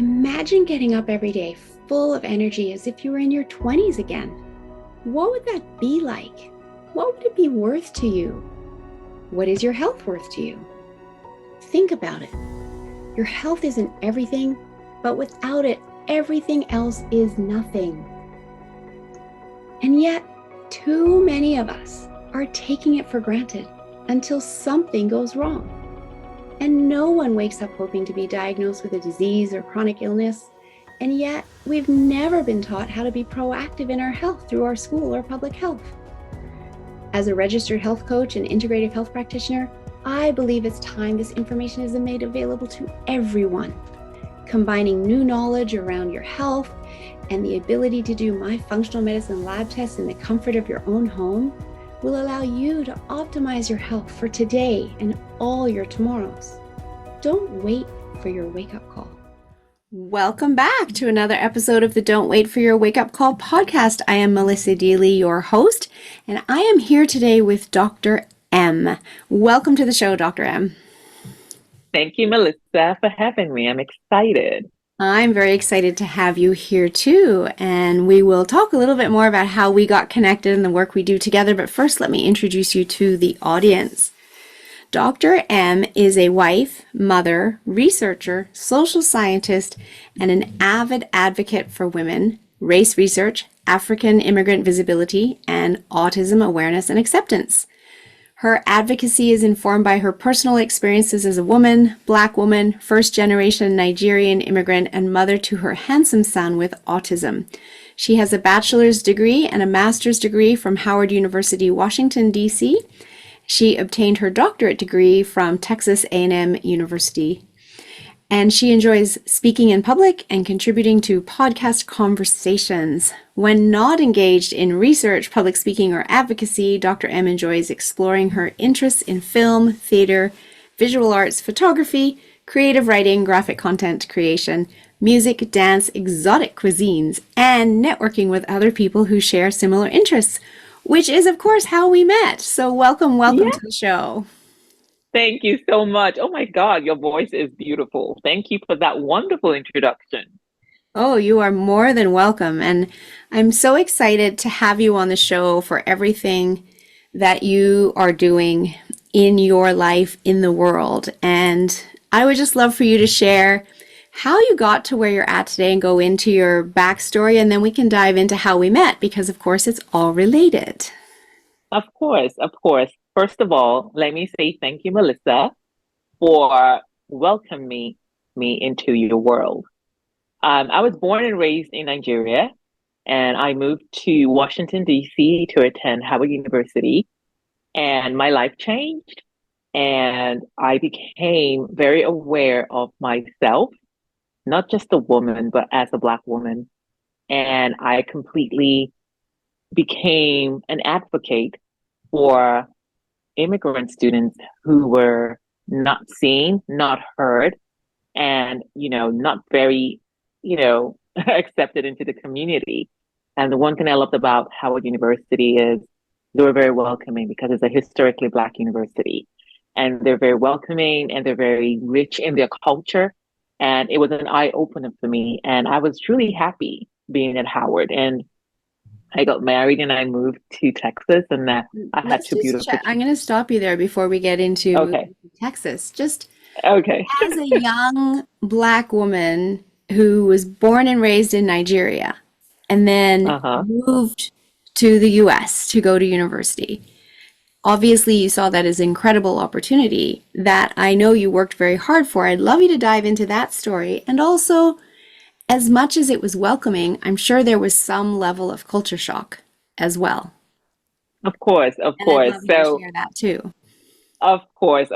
Imagine getting up every day full of energy as if you were in your 20s again. What would that be like? What would it be worth to you? What is your health worth to you? Think about it. Your health isn't everything, but without it, everything else is nothing. And yet, too many of us are taking it for granted until something goes wrong. And no one wakes up hoping to be diagnosed with a disease or chronic illness. And yet, we've never been taught how to be proactive in our health through our school or public health. As a registered health coach and integrative health practitioner, I believe it's time this information is made available to everyone. Combining new knowledge around your health and the ability to do my functional medicine lab tests in the comfort of your own home will allow you to optimize your health for today and all your tomorrows. Don't wait for your wake-up call. Welcome back to another episode of the Don't Wait for Your Wake-Up Call podcast. I am Melissa Deely, your host, and I am here today with Dr. M. Welcome to the show, Dr. M. Thank you, Melissa, for having me. I'm excited. I'm very excited to have you here too, and we will talk a little bit more about how we got connected and the work we do together, but first let me introduce you to the audience. Dr. M is a wife, mother, researcher, social scientist, and an avid advocate for women, race research, African immigrant visibility, and autism awareness and acceptance. Her advocacy is informed by her personal experiences as a woman, Black woman, first-generation Nigerian immigrant, and mother to her handsome son with autism. She has a bachelor's degree and a master's degree from Howard University, Washington, D.C. She obtained her doctorate degree from Texas A&M University. And she enjoys speaking in public and contributing to podcast conversations. When not engaged in research, public speaking, or advocacy, Dr. M enjoys exploring her interests in film, theater, visual arts, photography, creative writing, graphic content creation, music, dance, exotic cuisines, and networking with other people who share similar interests, which is, of course, how we met. So welcome to the show. Thank you so much. Oh my God, your voice is beautiful. Thank you for that wonderful introduction. Oh, you are more than welcome. And I'm so excited to have you on the show for everything that you are doing in your life, in the world. And I would just love for you to share how you got to where you're at today and go into your backstory, and then we can dive into how we met, because of course it's all related. Of course, of course. First of all, let me say thank you, Melissa, for welcoming me into your world. I was born and raised in Nigeria, and I moved to Washington, D.C. to attend Howard University, and my life changed, and I became very aware of myself, not just a woman, but as a Black woman. And I completely became an advocate for immigrant students who were not seen, not heard, and, not very, accepted into the community. And the one thing I loved about Howard University is they were very welcoming, because it's a historically Black university. And they're very welcoming, and they're very rich in their culture. And it was an eye-opener for me. And I was truly happy being at Howard. And I got married and I moved to Texas, and I had two beautiful kids. I'm going to stop you there before we get into Texas. Just as a young Black woman who was born and raised in Nigeria and then moved to the US to go to university. Obviously, you saw that as an incredible opportunity that I know you worked very hard for. I'd love you to dive into that story. And also, as much as it was welcoming, I'm sure there was some level of culture shock as well. Of course. I'd love you to share that too. Of course,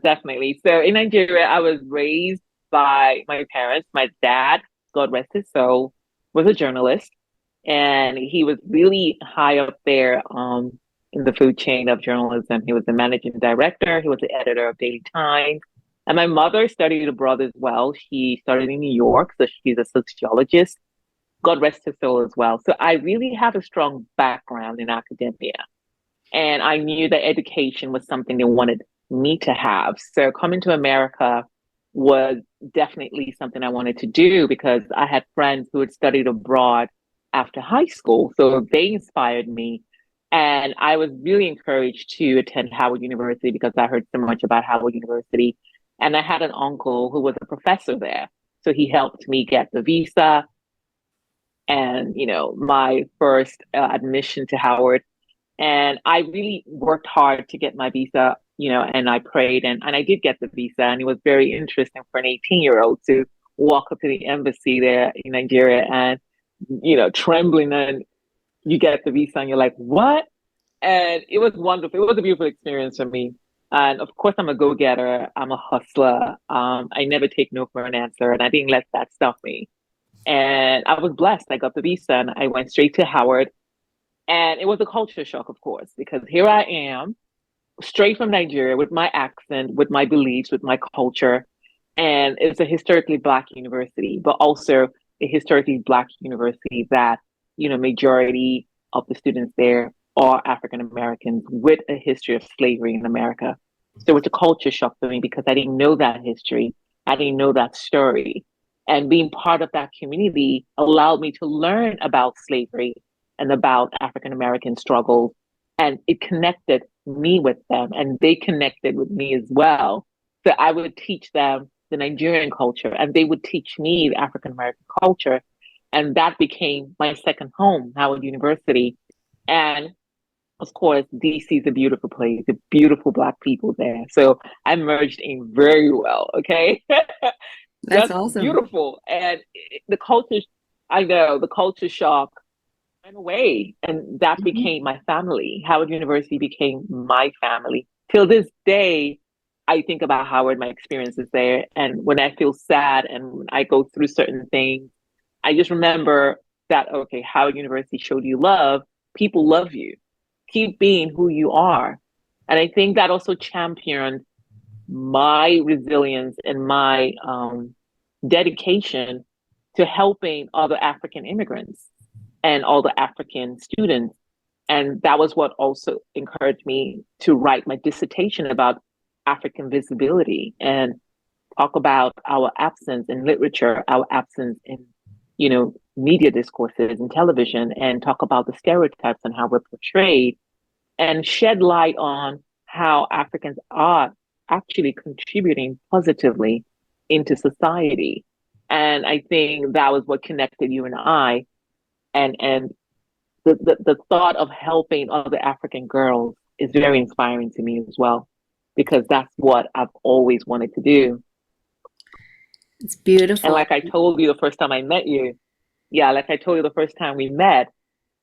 definitely. So in Nigeria, I was raised by my parents. My dad, God rest his soul, was a journalist, and he was really high up there in the food chain of journalism. He was the managing director. He was the editor of Daily Times. And my mother studied abroad as well. She started in New York, so she's a sociologist. God rest her soul as well. So I really have a strong background in academia. And I knew that education was something they wanted me to have. So coming to America was definitely something I wanted to do because I had friends who had studied abroad after high school. So they inspired me. And I was really encouraged to attend Howard University because I heard so much about Howard University. And I had an uncle who was a professor there. So he helped me get the visa and, my first admission to Howard. And I really worked hard to get my visa, and I prayed and I did get the visa. And it was very interesting for an 18-year-old to walk up to the embassy there in Nigeria and, trembling, and you get the visa and you're like, what? And it was wonderful. It was a beautiful experience for me. And of course, I'm a go-getter. I'm a hustler. I never take no for an answer, and I didn't let that stop me. And I was blessed. I got the visa and I went straight to Howard. And it was a culture shock, of course, because here I am, straight from Nigeria with my accent, with my beliefs, with my culture. And it's a historically Black university, but also a historically Black university that, majority of the students there are African Americans with a history of slavery in America. So it's a culture shock for me because I didn't know that history. I didn't know that story. And being part of that community allowed me to learn about slavery and about African American struggles. And it connected me with them, and they connected with me as well. So I would teach them the Nigerian culture, and they would teach me the African American culture. And that became my second home, Howard University. And of course, DC is a beautiful place, the beautiful Black people there. So I merged in very well, okay? That's Just awesome. beautiful. And the culture, I know, the culture shock went away. And that became my family. Howard University became my family. Till this day, I think about Howard, my experiences there. And when I feel sad and when I go through certain things, I just remember that, okay, Howard University showed you love. People love you. Keep being who you are. And I think that also championed my resilience and my dedication to helping other African immigrants and all the African students. And that was what also encouraged me to write my dissertation about African visibility and talk about our absence in literature, our absence in, media discourses and television, and talk about the stereotypes and how we're portrayed, and shed light on how Africans are actually contributing positively into society. And I think that was what connected you and I. And the thought of helping other African girls is very inspiring to me as well, because that's what I've always wanted to do. It's beautiful. And like I told you the first time I met you, like I told you the first time we met,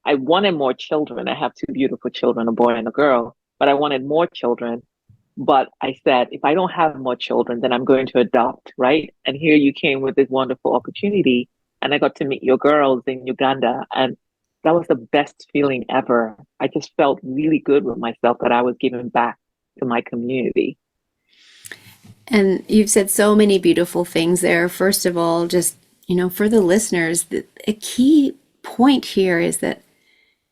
I wanted more children. I have two beautiful children, a boy and a girl, but I wanted more children. But I said, if I don't have more children, then I'm going to adopt, right? And here you came with this wonderful opportunity, and I got to meet your girls in Uganda. And that was the best feeling ever. I just felt really good with myself that I was giving back to my community. And you've said so many beautiful things there. First of all, just, for the listeners, a key point here is that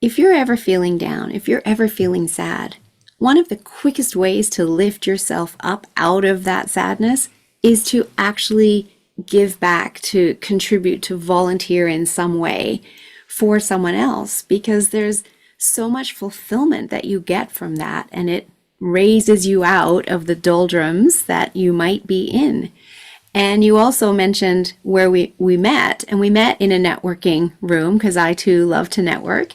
if you're ever feeling down, if you're ever feeling sad, one of the quickest ways to lift yourself up out of that sadness is to actually give back, to contribute, to volunteer in some way for someone else, because there's so much fulfillment that you get from that, and it raises you out of the doldrums that you might be in. And you also mentioned where we met, and we met in a networking room because I too love to network.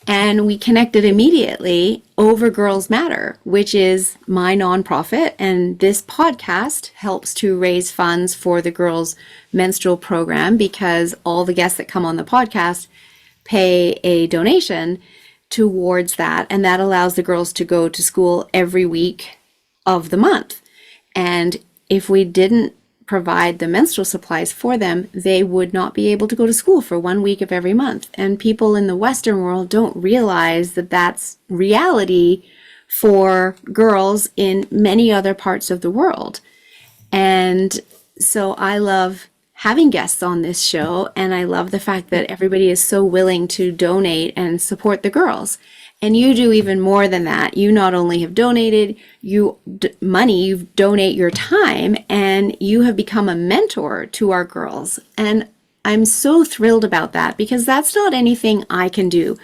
And we connected immediately over Girls Matter, which is my nonprofit. And this podcast helps to raise funds for the girls' menstrual program, because all the guests that come on the podcast pay a donation towards that. And that allows the girls to go to school every week of the month. And if we didn't provide the menstrual supplies for them, they would not be able to go to school for 1 week of every month. And people in the Western world don't realize that that's reality for girls in many other parts of the world. And so I love having guests on this show, and I love the fact that everybody is so willing to donate and support the girls. And you do even more than that. You not only have donated money, you donate your time, and you have become a mentor to our girls. And I'm so thrilled about that because that's not anything I can do.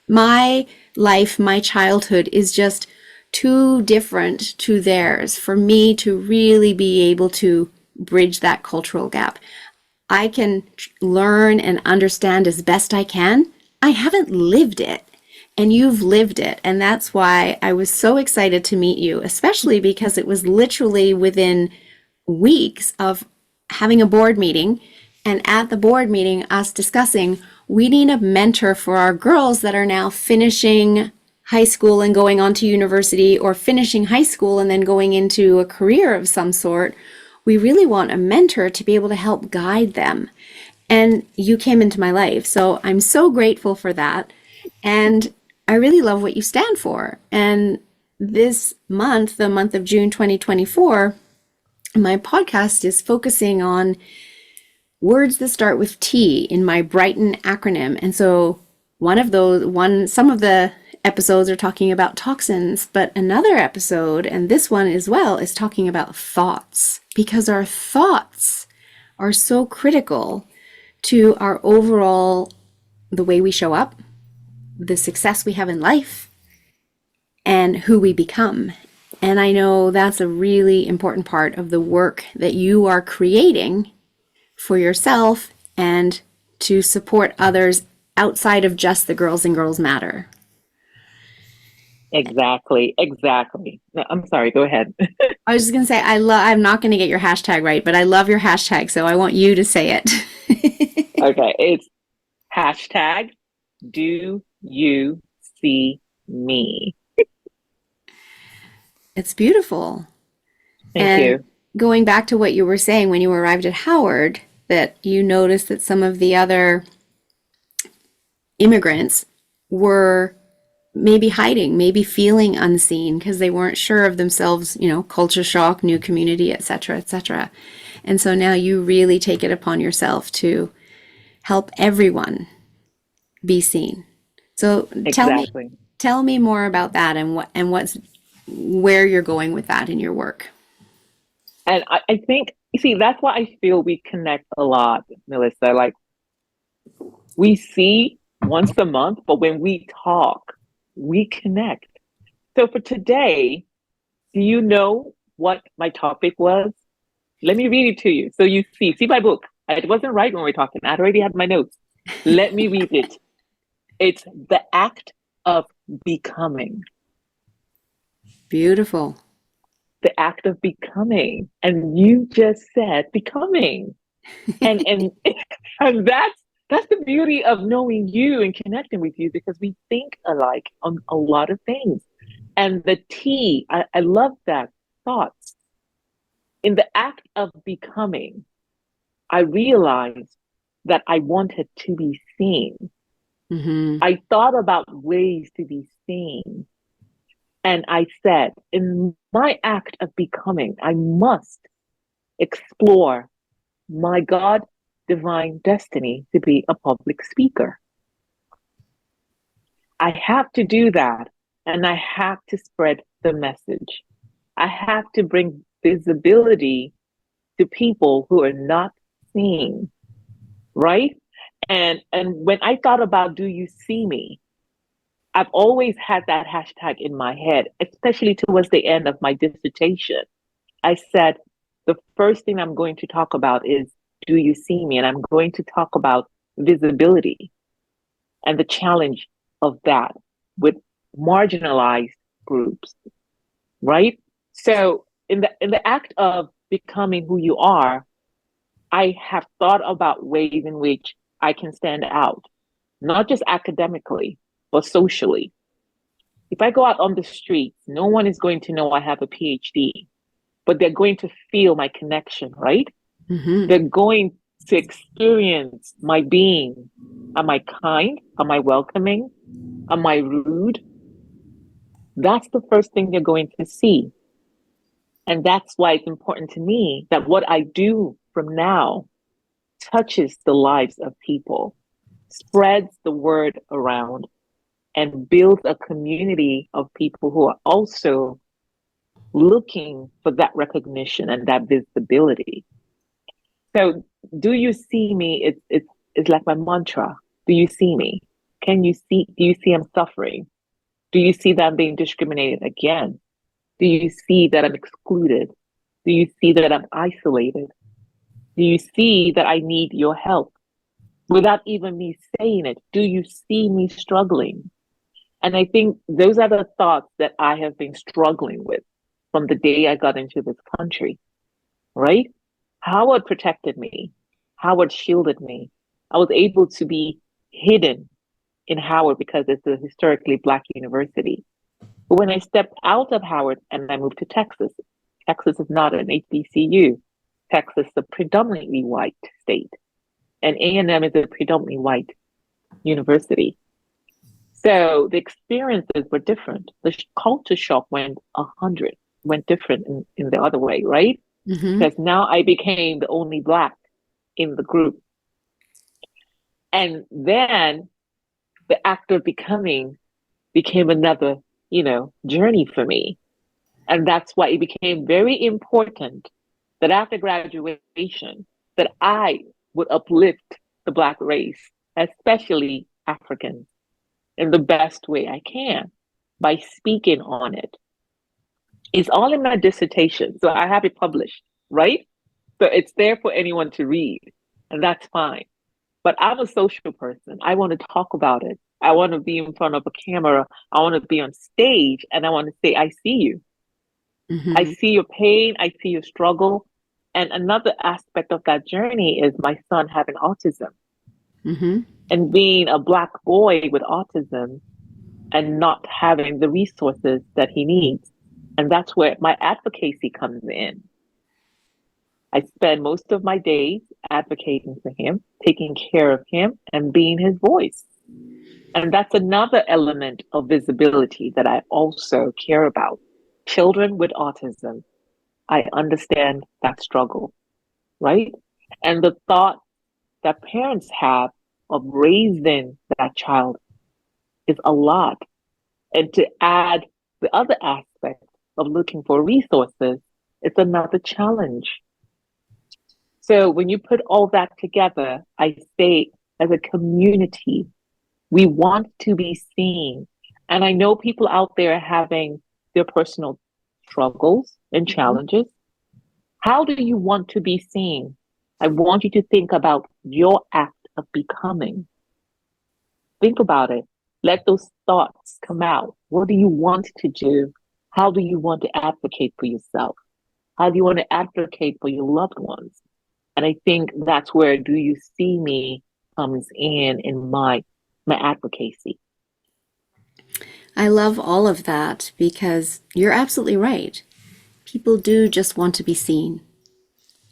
My life, my childhood is just too different to theirs for me to really be able to bridge that cultural gap. I can learn and understand as best I can. I haven't lived it, and you've lived it. And that's why I was so excited to meet you, especially because it was literally within weeks of having a board meeting. And at the board meeting, us discussing, we need a mentor for our girls that are now finishing high school and going on to university, or finishing high school and then going into a career of some sort. We really want a mentor to be able to help guide them. And you came into my life. So I'm so grateful for that. And I really love what you stand for. And this month, the month of June 2024, my podcast is focusing on words that start with T in my Brighton acronym. And so some of the episodes are talking about toxins, but another episode, and this one as well, is talking about thoughts, because our thoughts are so critical to our overall, the way we show up, the success we have in life, and who we become. And I know that's a really important part of the work that you are creating for yourself and to support others outside of just the Girls and Girls Matter. Exactly. No, I'm sorry, go ahead. I was just going to say, I'm not going to get your hashtag right, but I love your hashtag, so I want you to say it. Okay, it's hashtag do you see me? It's beautiful. Thank you. Going back to what you were saying when you arrived at Howard, that you noticed that some of the other immigrants were maybe hiding, maybe feeling unseen because they weren't sure of themselves, culture shock, new community, etc., etc. And so now you really take it upon yourself to help everyone be seen. So Exactly. tell me more about that and where you're going with that in your work. And I think, you see, that's why I feel we connect a lot, Melissa. Like, we see once a month, but when we talk, we connect. So for today, do you know what my topic was? Let me read it to you. So you see my book. It wasn't right when we were talking. I already had my notes. Let me read it. It's the act of becoming. Beautiful. The act of becoming. And you just said becoming. And and that's the beauty of knowing you and connecting with you, because we think alike on a lot of things. And the T, I love that, thoughts. In the act of becoming, I realized that I wanted to be seen. Mm-hmm. I thought about ways to be seen. And I said, in my act of becoming, I must explore my God divine destiny to be a public speaker. I have to do that, and I have to spread the message. I have to bring visibility to people who are not seen, right? And when I thought about do you see me, I've always had that hashtag in my head, especially towards the end of my dissertation. I said, the first thing I'm going to talk about is, do you see me? And I'm going to talk about visibility and the challenge of that with marginalized groups, right? So in the act of becoming who you are, I have thought about ways in which I can stand out, not just academically, but socially. If I go out on the streets, no one is going to know I have a PhD, but they're going to feel my connection, right? Mm-hmm. They're going to experience my being. Am I kind? Am I welcoming? Am I rude? That's the first thing they're going to see. And that's why it's important to me that what I do from now touches the lives of people, spreads the word around, and builds a community of people who are also looking for that recognition and that visibility. So, do you see me? It's like my mantra. Do you see me? Can you see? Do you see I'm suffering? Do you see that I'm being discriminated again? Do you see that I'm excluded? Do you see that I'm isolated? Do you see that I need your help? Without even me saying it, do you see me struggling? And I think those are the thoughts that I have been struggling with from the day I got into this country, right? Howard protected me. Howard shielded me. I was able to be hidden in Howard because it's a historically Black university. But when I stepped out of Howard and I moved to Texas, Texas is not an HBCU. Texas is a predominantly white state, and A&M is a predominantly white university. So the experiences were different. The culture shock went different in the other way, right? Mm-hmm. Because now I became the only Black in the group. And then the act of becoming became another, journey for me. And that's why it became very important that after graduation, that I would uplift the Black race, especially Africans, in the best way I can by speaking on it. It's all in my dissertation, so I have it published, right? So it's there for anyone to read, and that's fine. But I'm a social person. I want to talk about it. I want to be in front of a camera. I want to be on stage, and I want to say, I see you. Mm-hmm. I see your pain. I see your struggle. And another aspect of that journey is my son having autism. Mm-hmm. And being a Black boy with autism and not having the resources that he needs. And that's where my advocacy comes in. I spend most of my days advocating for him, taking care of him, and being his voice. And that's another element of visibility that I also care about. Children with autism, I understand that struggle, right? And the thought that parents have of raising that child is a lot. And to add the other aspect of looking for resources, it's another challenge. So when you put all that together, I say as a community, we want to be seen. And I know people out there having their personal struggles and challenges. How do you want to be seen? I want you to think about your act of becoming. Think about it. Let those thoughts come out. What do you want to do? How do you want to advocate for yourself? How do you want to advocate for your loved ones? And I think that's where do you see me comes in my advocacy. I love all of that because you're absolutely right. People do just want to be seen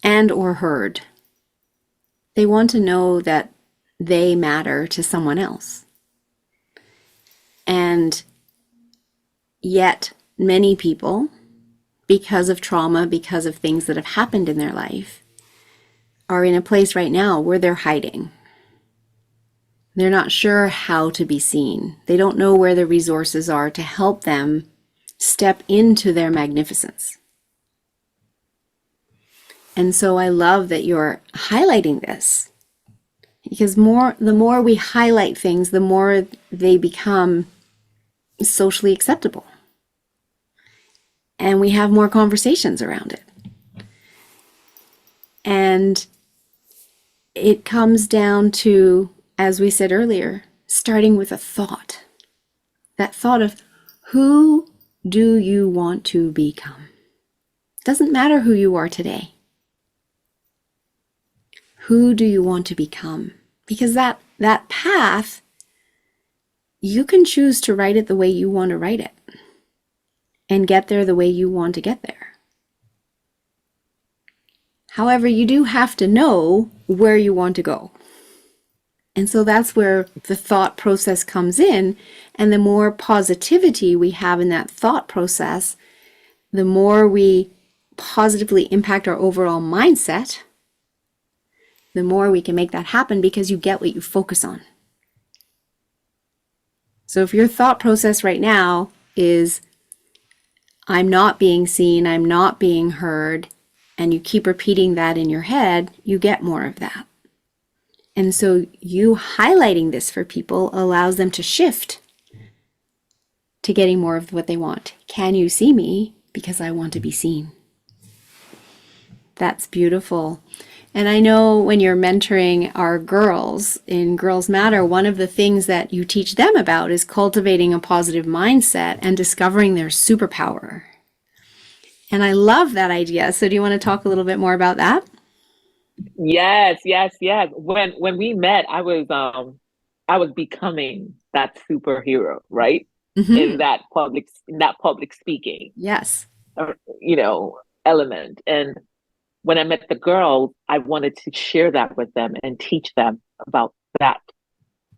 and or heard. They want to know that they matter to someone else. And yet many people, because of trauma, because of things that have happened in their life, are in a place right now where they're hiding. They're not sure how to be seen. They don't know where the resources are to help them step into their magnificence. And so I love that you're highlighting this, because the more we highlight things, the more they become socially acceptable. And we have more conversations around it. And it comes down to, as we said earlier, starting with a thought. That thought of, who do you want to become? Doesn't matter who you are today. Who do you want to become? Because that path, you can choose to write it the way you want to write it and get there the way you want to get there. However, you do have to know where you want to go. And so that's where the thought process comes in. And the more positivity we have in that thought process, the more we positively impact our overall mindset, the more we can make that happen, because you get what you focus on. So if your thought process right now is, I'm not being seen, I'm not being heard, and you keep repeating that in your head, you get more of that. And so you highlighting this for people allows them to shift to getting more of what they want. Can you see me? Because I want to be seen. That's beautiful. And I know when you're mentoring our girls in Girls Matter, one of the things that you teach them about is cultivating a positive mindset and discovering their superpower. And I love that idea. So do you want to talk a little bit more about that? Yes, yes, yes. When we met, I was becoming that superhero, right? Mm-hmm. In that public speaking, Yes. you know, element. And when I met the girls, I wanted to share that with them and teach them about that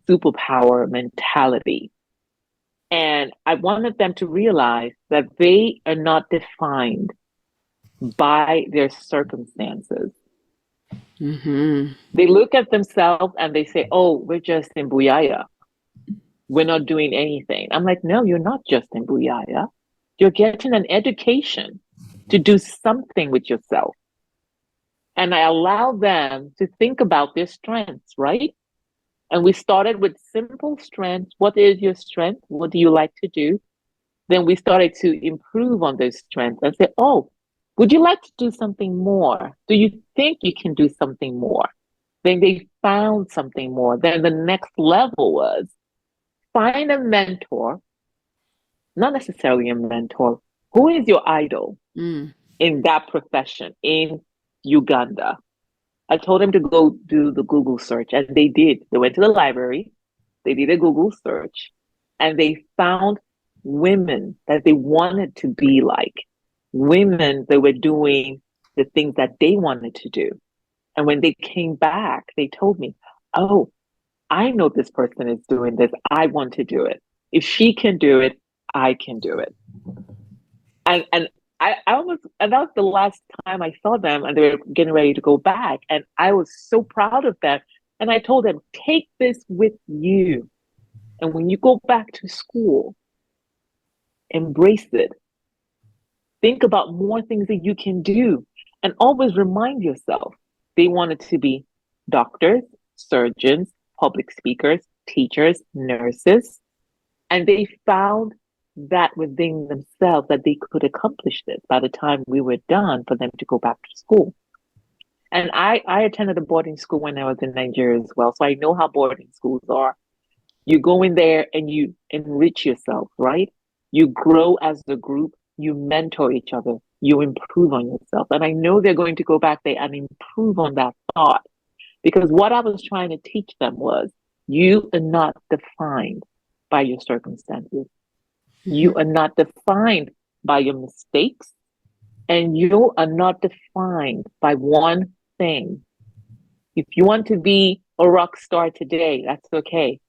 superpower mentality. And I wanted them to realize that they are not defined by their circumstances. Mm-hmm. They look at themselves and they say, oh, we're just in Buyaya. We're not doing anything. I'm like, no, you're not just in Buyaya. You're getting an education to do something with yourself. And I allow them to think about their strengths, right? And we started with simple strengths. What is your strength? What do you like to do? Then we started to improve on those strengths and say, oh, would you like to do something more? Do you think you can do something more? Then they found something more. Then the next level was find a mentor, not necessarily a mentor. Who is your idol Mm. in that profession in Uganda? I told them to go do the Google search, and they did. They went to the library, they did a Google search, and they found women that they wanted to be like, women that were doing the things that they wanted to do. And when they came back, they told me, oh, I know this person is doing this. I want to do it. If she can do it, I can do it. And I almost, and that was the last time I saw them, and they were getting ready to go back. And I was so proud of them. And I told them, take this with you. And when you go back to school, embrace it. Think about more things that you can do. And always remind yourself they wanted to be doctors, surgeons, public speakers, teachers, nurses. And they found that within themselves that they could accomplish this by the time we were done for them to go back to school. And I attended a boarding school when I was in Nigeria as well. So I know how boarding schools are. You go in there and you enrich yourself, right? You grow as a group, you mentor each other, you improve on yourself. And I know they're going to go back there and improve on that thought, because what I was trying to teach them was you are not defined by your circumstances. You Mm-hmm. are not defined by your mistakes, and you are not defined by one thing. If you want to be a rock star today, that's okay.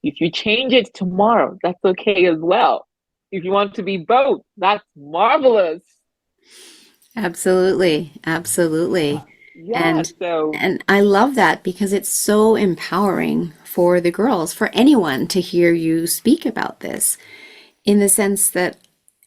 If you change it tomorrow, that's okay as well. If you want to be both, that's marvelous. Absolutely. Absolutely. Yeah, And so and I love that because it's so empowering for the girls, for anyone to hear you speak about this in the sense that,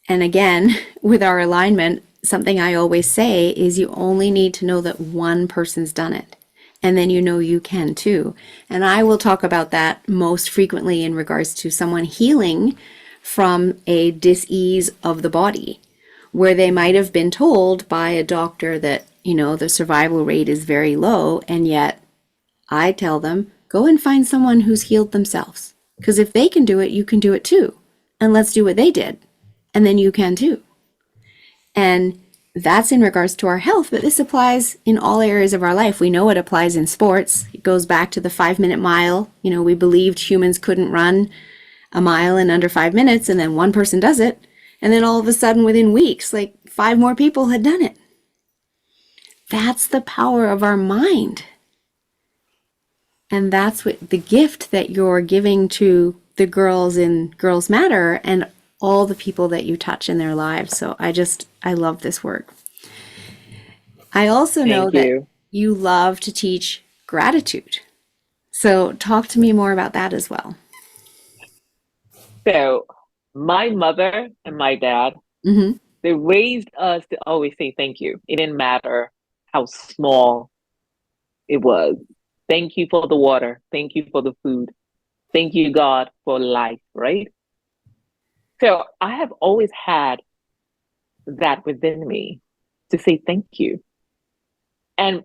and again, with our alignment, something I always say is you only need to know that one person's done it. And then you know you can too. And I will talk about that most frequently in regards to someone healing from a dis-ease of the body, where they might have been told by a doctor that, the survival rate is very low. And yet I tell them, go and find someone who's healed themselves. Because if they can do it, you can do it too. And let's do what they did. And then you can too. And that's in regards to our health, but this applies in all areas of our life. We know it applies in sports. It goes back to the 5 minute mile. We believed humans couldn't run a mile in under 5 minutes, and then one person does it. And then all of a sudden, within weeks, like 5 more people had done it. That's the power of our mind. And that's what the gift that you're giving to the girls in Girls Matter and all the people that you touch in their lives. So I love this work. I also know thank that you. you love to teach gratitude. So talk to me more about that as well. So my mother and my dad, Mm-hmm. they raised us to always say thank you. It didn't matter how small it was. Thank you for the water. Thank you for the food. Thank you, God, for life, right? So I have always had that within me to say thank you. And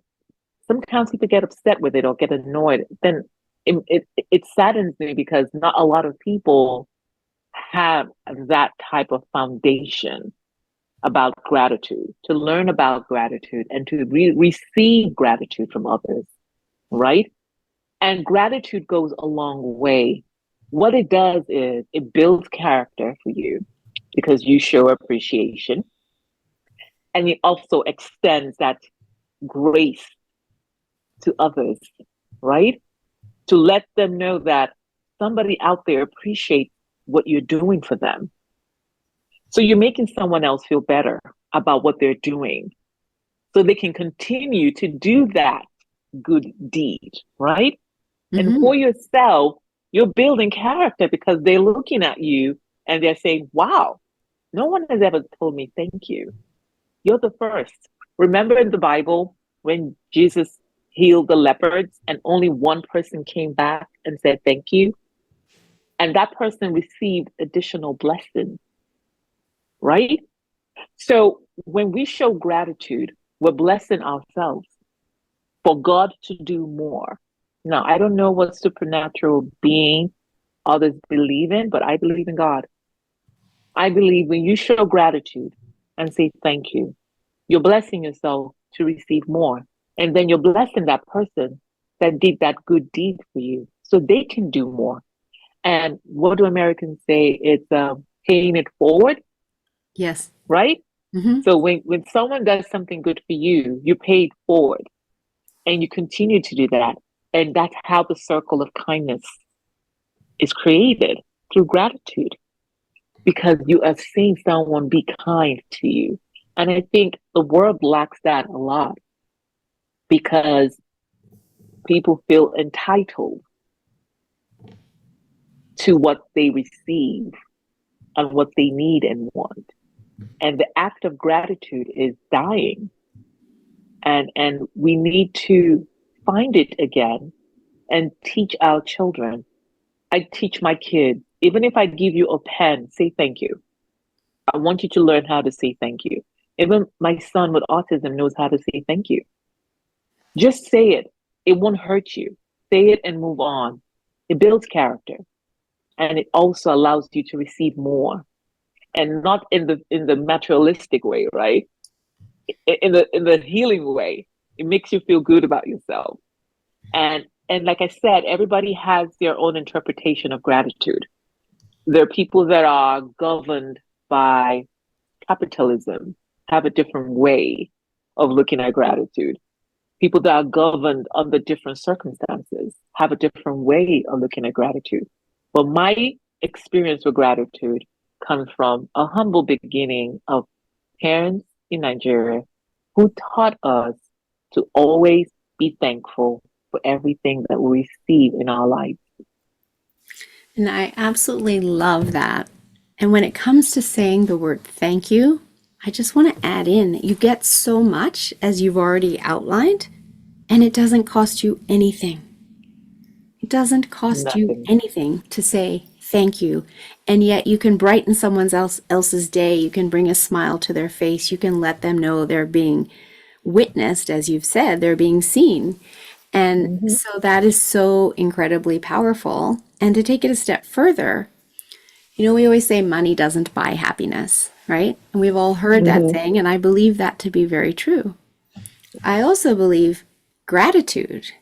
sometimes people get upset with it or get annoyed. Then it saddens me because not a lot of people have that type of foundation about gratitude, to learn about gratitude and to receive gratitude from others, right? And gratitude goes a long way. What it does is it builds character for you because you show appreciation, and it also extends that grace to others, right? To let them know that somebody out there appreciates what you're doing for them. So you're making someone else feel better about what they're doing so they can continue to do that good deed, right? And Mm-hmm. for yourself, you're building character because they're looking at you and they're saying, wow, no one has ever told me thank you. You're the first. Remember in the Bible when Jesus healed the leopards and only one person came back and said thank you? And that person received additional blessings, right? So when we show gratitude, we're blessing ourselves for God to do more. Now, I don't know what supernatural being others believe in, but I believe in God. I believe when you show gratitude and say thank you, you're blessing yourself to receive more. And then you're blessing that person that did that good deed for you so they can do more. And what do Americans say? It's paying it forward, Yes. right? Mm-hmm. So when someone does something good for you, you pay it forward and you continue to do that. And that's how the circle of kindness is created through gratitude because you are seeing someone be kind to you. And I think the world lacks that a lot because people feel entitled to what they receive and what they need and want. And the act of gratitude is dying. And we need to find it again and teach our children. I teach my kids, even if I give you a pen, say thank you. I want you to learn how to say thank you. Even my son with autism knows how to say thank you. Just say it. It won't hurt you. Say it and move on. It builds character and it also allows you to receive more and not in the materialistic way, right? In the healing way. It makes you feel good about yourself. And like I said, everybody has their own interpretation of gratitude. There are people that are governed by capitalism, have a different way of looking at gratitude. People that are governed under different circumstances have a different way of looking at gratitude. But my experience with gratitude comes from a humble beginning of parents in Nigeria who taught us to always be thankful for everything that we receive in our life. And I absolutely love that. And when it comes to saying the word thank you, I just want to add in that you get so much as you've already outlined, and it doesn't cost you anything. It doesn't cost you Nothing. anything to say thank you. And yet you can brighten else's day. You can bring a smile to their face. You can let them know they're being witnessed, as you've said, they're being seen. And Mm-hmm. so that is so incredibly powerful. And to take it a step further, we always say money doesn't buy happiness, right? And we've all heard that Mm-hmm. saying, and I believe that to be very true. I also believe gratitude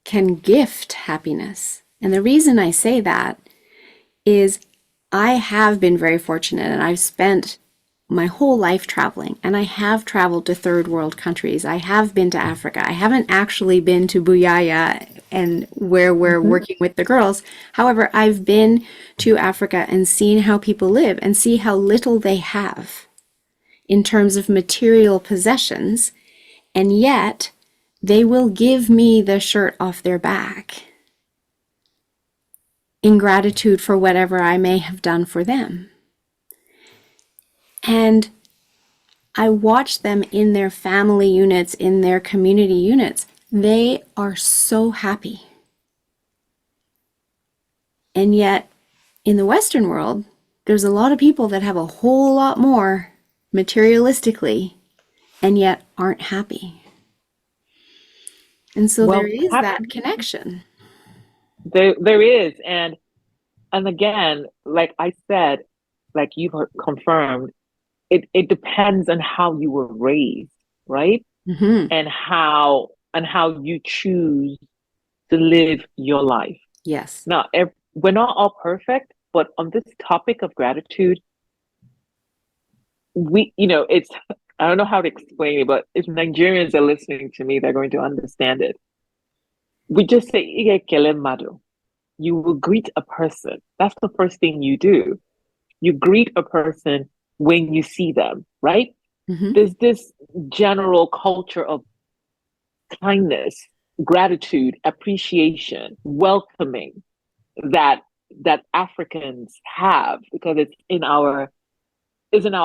can gift happiness. And the reason I say that is I have been very fortunate and I've spent my whole life traveling, and I have traveled to third world countries. I have been to Africa. I haven't actually been to Buyaya and where we're Mm-hmm. working with the girls. However, I've been to Africa and seen how people live and see how little they have in terms of material possessions, and yet they will give me the shirt off their back in gratitude for whatever I may have done for them. And I watch them in their family units, in their community units. They are so happy. And yet, in the Western world, there's a lot of people that have a whole lot more materialistically and yet aren't happy. And so there is that connection. There is. And again, like I said, like you confirmed, it depends on how you were raised, right? Mm-hmm. And how you choose to live your life. Yes. Now, we're not all perfect, but on this topic of gratitude, it's, I don't know how to explain it, but if Nigerians are listening to me, they're going to understand it. We just say, "Ige kele madu." You will greet a person. That's the first thing you do. You greet a person when you see them, right? Mm-hmm. There's this general culture of kindness, gratitude, appreciation, welcoming that Africans have because it's in our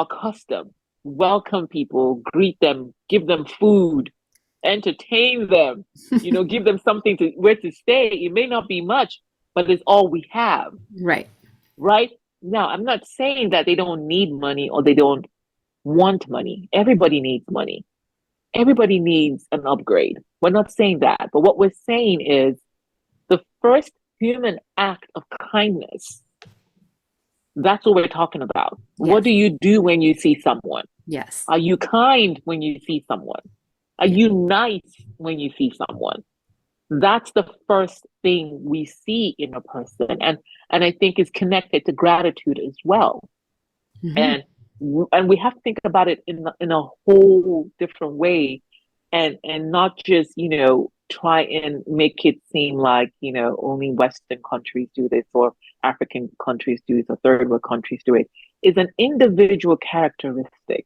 custom. Welcome people, greet them, give them food, entertain them, give them something where to stay. It may not be much, but it's all we have. Right. Right? Now, I'm not saying that they don't need money or they don't want money. Everybody needs money. Everybody needs an upgrade. We're not saying that. But what we're saying is the first human act of kindness. That's what we're talking about. Yes. What do you do when you see someone? Yes. Are you kind when you see someone? Are you nice when you see someone? That's the first thing we see in a person. And I think it's connected to gratitude as well. Mm-hmm. And we have to think about it in a whole different way and not just, try and make it seem like, only Western countries do this or African countries do this or third world countries do it. It's an individual characteristic.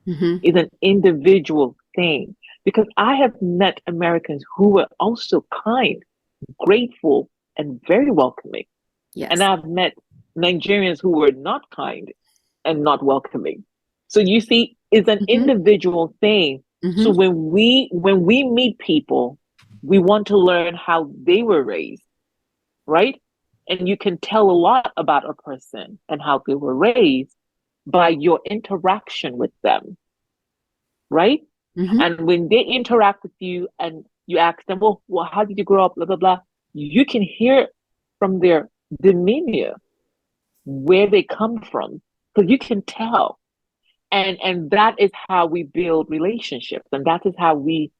Mm-hmm. It's an individual thing. Because I have met Americans who were also kind, grateful, and very welcoming. Yes. And I've met Nigerians who were not kind and not welcoming. So you see, it's an individual thing. Mm-hmm. So when we meet people, we want to learn how they were raised, right? And you can tell a lot about a person and how they were raised by your interaction with them, right? Mm-hmm. And when they interact with you and you ask them, well, how did you grow up, blah, blah, blah, you can hear from their demeanor where they come from. So you can tell. And that is how we build relationships. And that is how we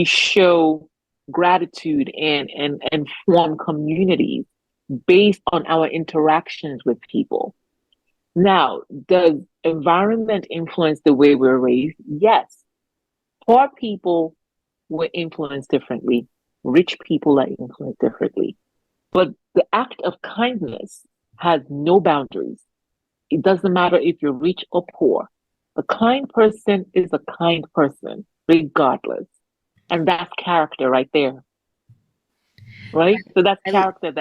show gratitude and form communities based on our interactions with people. Now, does environment influence the way we're raised? Yes. Poor people were influenced differently. Rich people are influenced differently. But the act of kindness has no boundaries. It doesn't matter if you're rich or poor. A kind person is a kind person, regardless. And that's character right there. Right? So that's character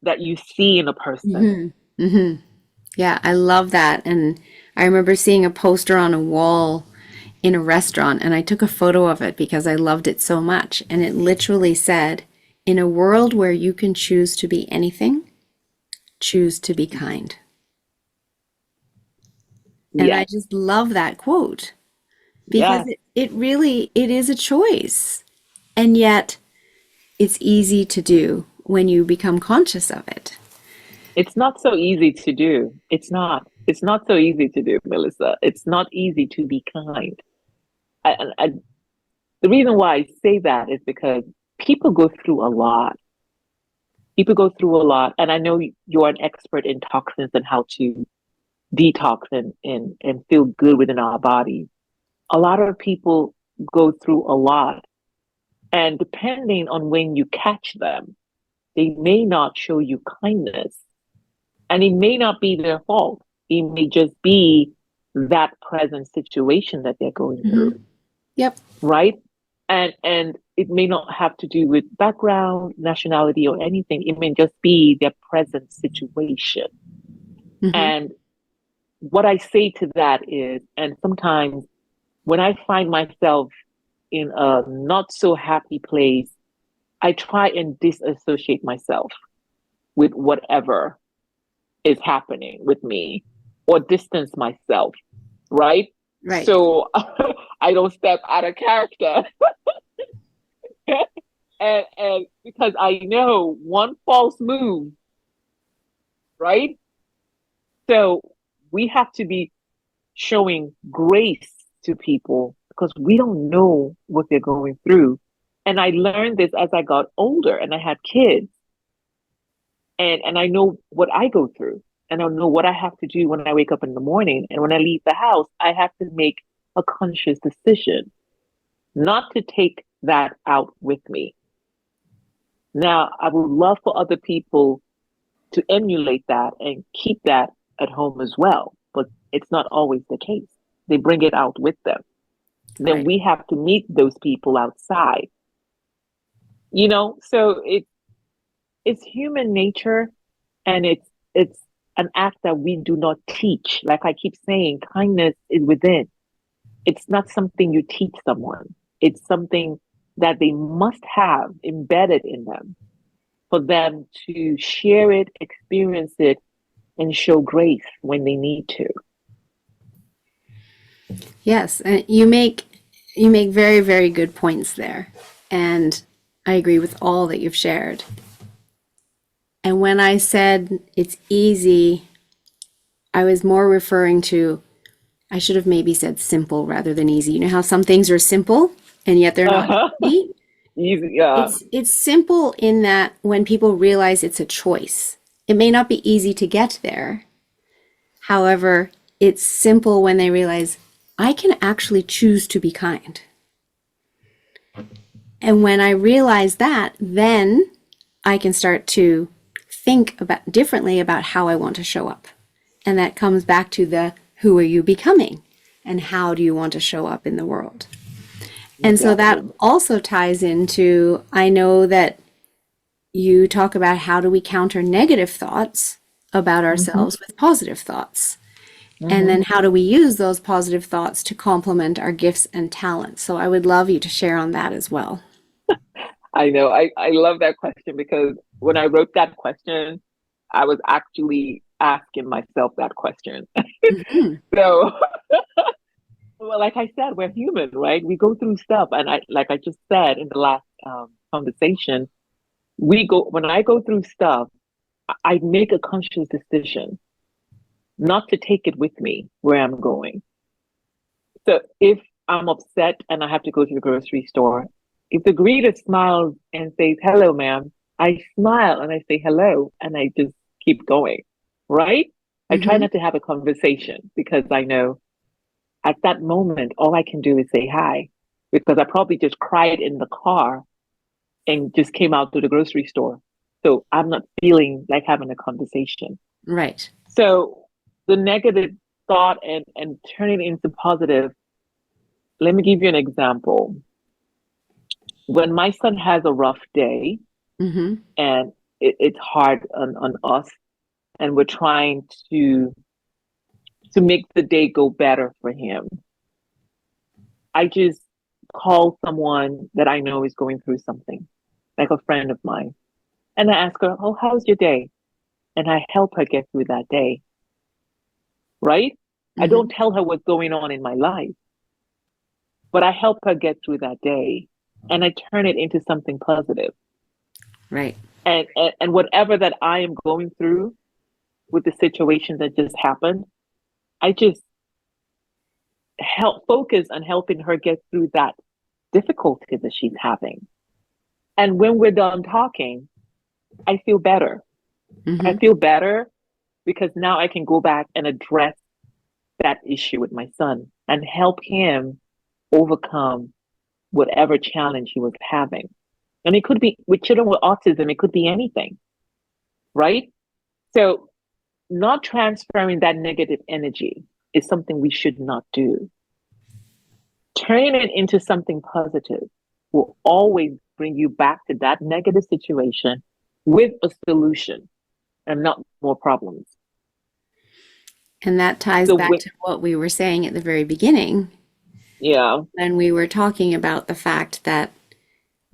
that you see in a person. Mm-hmm. Mm-hmm. Yeah, I love that. And I remember seeing a poster on a wall in a restaurant, and I took a photo of it because I loved it so much. And it literally said, "In a world where you can choose to be anything, choose to be kind." And I just love that quote because it really is a choice. And yet it's easy to do when you become conscious of it. It's not so easy to do. It's not so easy to do, Melissa. It's not easy to be kind. The reason why I say that is because people go through a lot. People go through a lot. And I know you're an expert in toxins and how to detox and feel good within our body. A lot of people go through a lot. And depending on when you catch them, they may not show you kindness. And it may not be their fault. It may just be that present situation that they're going through. Yep. Right? And it may not have to do with background, nationality, or anything. It may just be their present situation. Mm-hmm. And what I say to that is, and sometimes when I find myself in a not so happy place, I try and disassociate myself with whatever is happening with me or distance myself, right? Right. So I don't step out of character. And because I know one false move, right? So we have to be showing grace to people because we don't know what they're going through. And I learned this as I got older and I had kids. And I know what I go through. And I know what I have to do when I wake up in the morning. And when I leave the house, I have to make a conscious decision not to take that out with me. Now, I would love for other people to emulate that and keep that at home as well, but it's not always the case. They bring it out with them. Then Right. we have to meet those people outside. So it's human nature, and it's an act that we do not teach. Like I keep saying, kindness is within. It's not something you teach someone. It's something that they must have embedded in them for them to share it, experience it, and show grace when they need to. Yes, and you make very, very good points there. And I agree with all that you've shared. And when I said it's easy, I was more referring to, I should have maybe said simple rather than easy. You know how some things are simple and yet they're not Uh-huh. easy? Easy, yeah. It's simple in that when people realize it's a choice. It may not be easy to get there. However, it's simple when they realize I can actually choose to be kind. And when I realize that, then I can start to think about differently about how I want to show up. And that comes back to the who are you becoming and how do you want to show up in the world? And so that Exactly. also ties into, I know that you talk about how do we counter negative thoughts about Hmm. ourselves with positive thoughts. And Hmm. then how do we use those positive thoughts to complement our gifts and talents? So I would love you to share on that as well. I know. I love that question because when I wrote that question, I was actually asking myself that question. Mhm. So, well, like I said, we're human, right? We go through stuff. And like I just said in the last conversation, when I go through stuff, I make a conscious decision not to take it with me where I'm going. So if I'm upset and I have to go to the grocery store, if the greeter smiles and says, "Hello, ma'am," I smile and I say hello and I just keep going, right? I try Mhm. not to have a conversation because I know at that moment, all I can do is say hi because I probably just cried in the car and just came out to the grocery store. So I'm not feeling like having a conversation. Right. So the negative thought and turn it into positive. Let me give you an example. When my son has a rough day Mhm. and it's hard on us and we're trying to make the day go better for him, I just call someone that I know is going through something, like a friend of mine, and I ask her, "Oh, how's your day?" And I help her get through that day, right? I Mhm. don't tell her what's going on in my life, but I help her get through that day and I turn it into something positive. Right. And whatever that I am going through with the situation that just happened, I just help focus on helping her get through that difficulty that she's having. And when we're done talking, I feel better. I Mhm. feel better because now I can go back and address that issue with my son and help him overcome whatever challenge he was having. And it could be with children with autism, it could be anything, right? So, not transferring that negative energy is something we should not do. Turning it into something positive. will always bring you back to that negative situation with a solution and not more problems. And that ties So back to what we were saying at the very beginning yeah, when we were talking about the fact that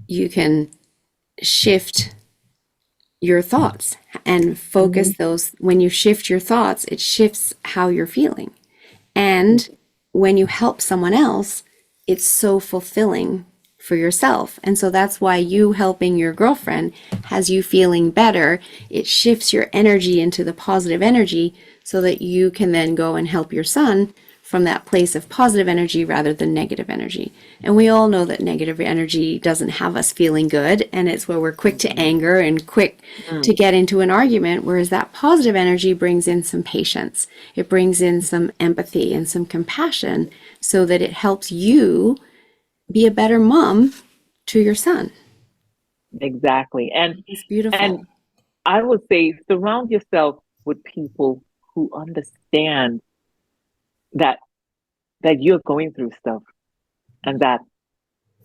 you can shift your thoughts and focus those. When you shift your thoughts, it shifts how you're feeling. And when you help someone else, it's so fulfilling for yourself. And so that's why you helping your girlfriend has you feeling better. It shifts your energy into the positive energy so that you can then go and help your son from that place of positive energy rather than negative energy. And we all know that negative energy doesn't have us feeling good, and it's where we're quick to anger and quick to get into an argument, whereas that positive energy brings in some patience. It brings in some empathy and some compassion so that it helps you be a better mom to your son. exactly. It's beautiful. And I would say surround yourself with people who understand that you're going through stuff and that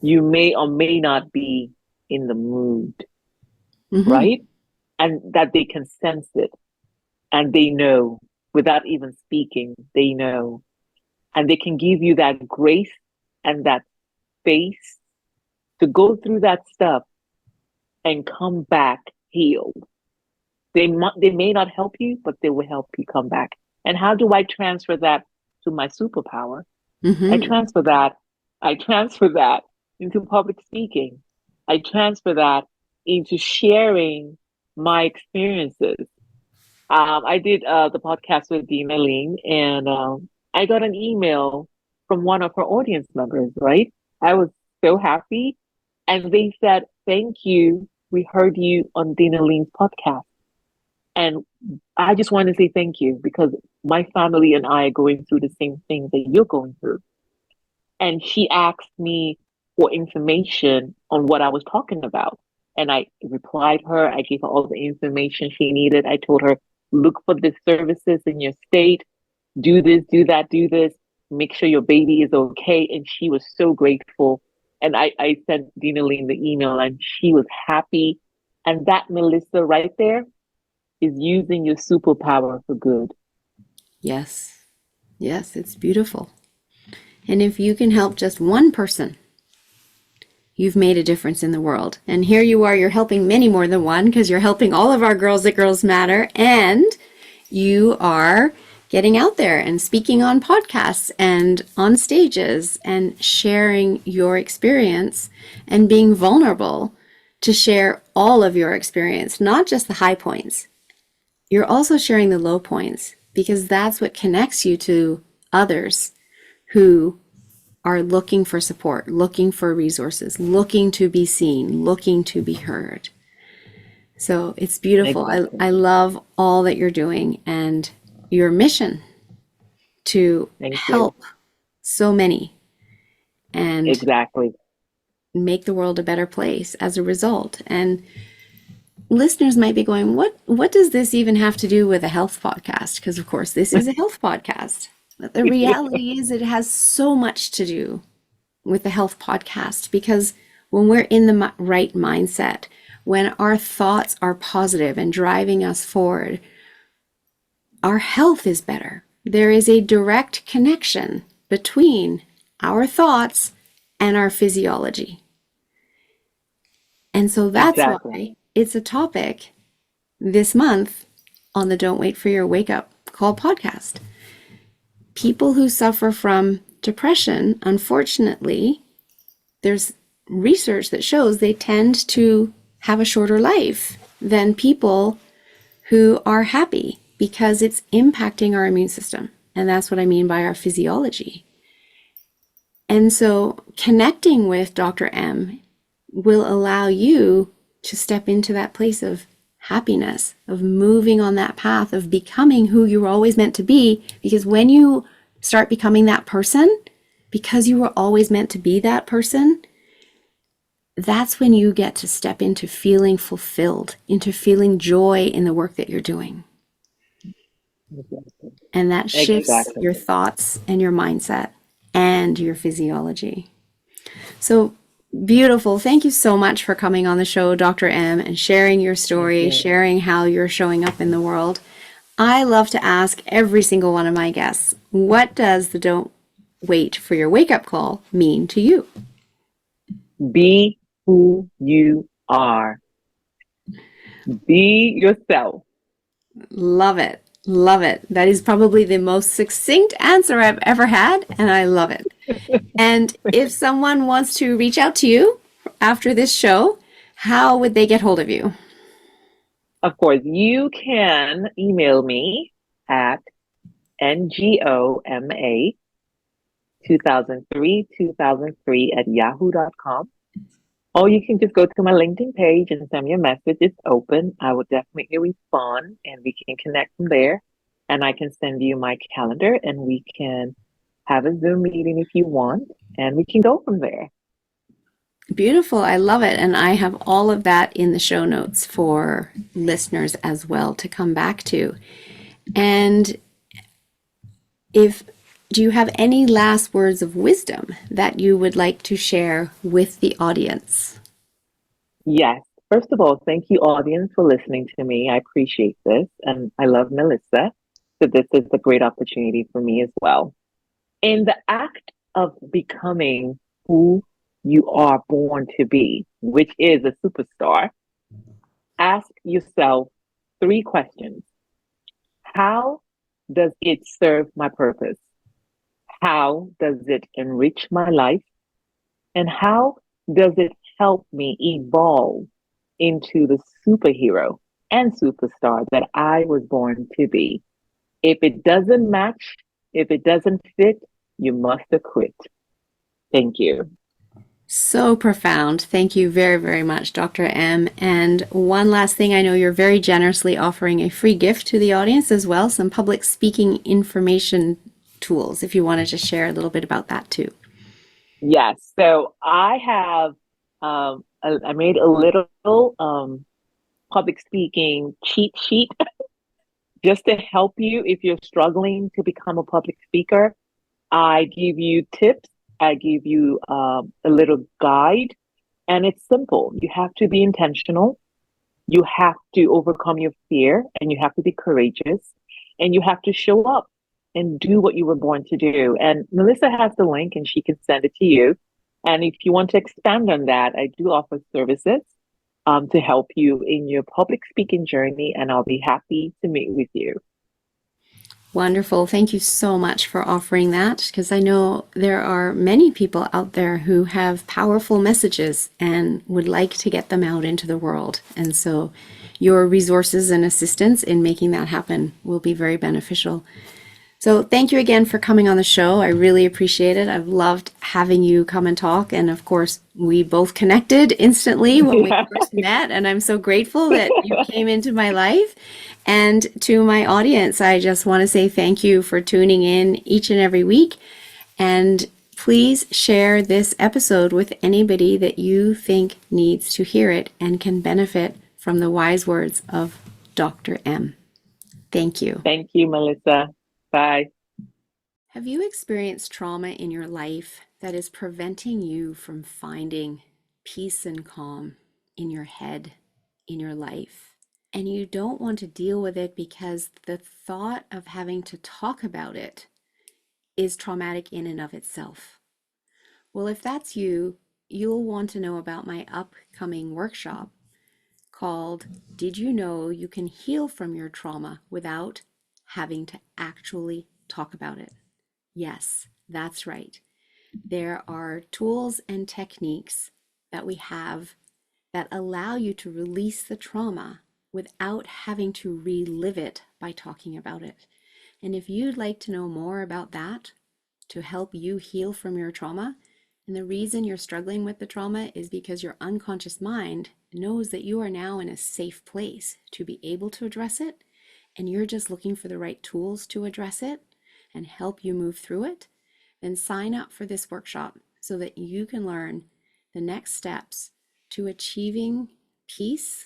you may or may not be in the mood, right? And that they can sense it and they know without even speaking, they know. And they can give you that grace and that space to go through that stuff and come back healed. They may not help you, but they will help you come back. And how do I transfer that to my superpower? I transfer that into public speaking. I transfer that into sharing my experiences. I did the podcast with Dina Ling, and I got an email from one of her audience members, right? I was so happy. And they said, "Thank you. We heard you on Dina Ling's podcast." And I just want to say thank you because my family and I are going through the same thing that you're going through. And she asked me for information on what I was talking about. And I replied her. I gave her all the information she needed. I told her, look for the services in your state. Do this, do that, do this. Make sure your baby is okay. And she was so grateful. And I sent Dina Ling the email and she was happy. And that, Melissa, right there is using your superpower for good. Yes. Yes, it's beautiful. And if you can help just one person, you've made a difference in the world. And here you are, you're helping many more than one because you're helping all of our girls at Girls Matter. And you are getting out there and speaking on podcasts and on stages and sharing your experience and being vulnerable to share all of your experience, not just the high points. You're also sharing the low points because that's what connects you to others who are looking for support, looking for resources, looking to be seen, looking to be heard. So it's beautiful. Exactly. I love all that you're doing and your mission to help so many and exactly make the world a better place as a result. And listeners might be going, what does this even have to do with a health podcast? Because of course this is a health podcast. But the reality is it has so much to do with the health podcast because when we're in the right mindset, when our thoughts are positive and driving us forward, our health is better. There is a direct connection between our thoughts and our physiology. And so that's why it's a topic this month on the Don't Wait for Your Wake Up Call podcast. People who suffer from depression, unfortunately, there's research that shows they tend to have a shorter life than people who are happy because it's impacting our immune system. And that's what I mean by our physiology. And so connecting with Dr. M will allow you to step into that place of happiness, of moving on that path of becoming who you were always meant to be. Because when you start becoming that person, because you were always meant to be that person, that's when you get to step into feeling fulfilled, into feeling joy in the work that you're doing. And that shifts your thoughts and your mindset and your physiology. So Beautiful. Thank you so much for coming on the show, Dr. M, and sharing your Thank story, you. sharing how you're showing up in the world. I love to ask every single one of my guests, what does the don't wait for your wake up call mean to you? Be who you are. Be yourself. Love it. Love it. That is probably the most succinct answer I've ever had, and I love it. And if someone wants to reach out to you after this show, how would they get hold of you? Of course, you can email me at ngoma 2003 at yahoo.com. Or you can just go to my LinkedIn page and send me a message. It's open. I will definitely respond and we can connect from there. And I can send you my calendar and we can have a Zoom meeting if you want, and we can go from there. Beautiful. I love it. And I have all of that in the show notes for listeners as well to come back to. And if do you have any last words of wisdom that you would like to share with the audience? Yes. First of all, thank you, audience, for listening to me. I appreciate this. And I love Melissa. So this is a great opportunity for me as well. In the act of becoming who you are born to be, which is a superstar, ask yourself three questions. How does it serve my purpose? How does it enrich my life? And how does it help me evolve into the superhero and superstar that I was born to be? If it doesn't match, if it doesn't fit, you must have quit. Thank you. So profound. Thank you very, very much, Dr. M. And one last thing, I know you're very generously offering a free gift to the audience as well, some public speaking information tools, if you wanted to share a little bit about that too. Yes. So I have, I made a little public speaking cheat sheet just to help you if you're struggling to become a public speaker. I give you tips. I give you a little guide, and it's simple. You have to be intentional. You have to overcome your fear, and you have to be courageous, and you have to show up and do what you were born to do. And Melissa has the link, and she can send it to you. And if you want to expand on that, I do offer services to help you in your public speaking journey, and I'll be happy to meet with you. Wonderful. Thank you so much for offering that, because I know there are many people out there who have powerful messages and would like to get them out into the world. And so your resources and assistance in making that happen will be very beneficial. So thank you again for coming on the show. I really appreciate it. I've loved having you come and talk. And of course, we both connected instantly when we first met. And I'm so grateful that you came into my life. And to my audience, I just want to say thank you for tuning in each and every week. And please share this episode with anybody that you think needs to hear it and can benefit from the wise words of Dr. M. Thank you. Thank you, Melissa. Bye. Have you experienced trauma in your life that is preventing you from finding peace and calm in your head, in your life? And you don't want to deal with it because the thought of having to talk about it is traumatic in and of itself. Well, if that's you, you'll want to know about my upcoming workshop called Did You Know You Can Heal from Your Trauma Without Having to Actually Talk About It? Yes, that's right. There are tools and techniques that we have that allow you to release the trauma without having to relive it by talking about it. And if you'd like to know more about that to help you heal from your trauma, and the reason you're struggling with the trauma is because your unconscious mind knows that you are now in a safe place to be able to address it, and you're just looking for the right tools to address it and help you move through it, then sign up for this workshop so that you can learn the next steps to achieving peace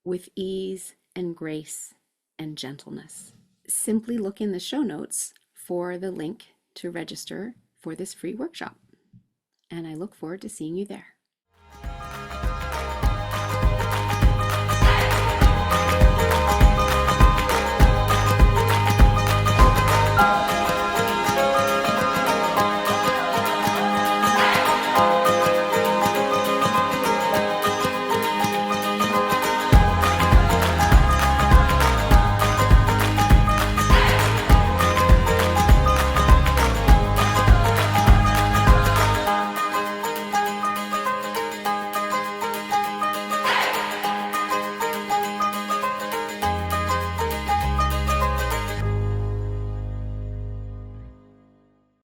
with ease and grace and gentleness. Simply look in the show notes for the link to register for this free workshop. and I look forward to seeing you there.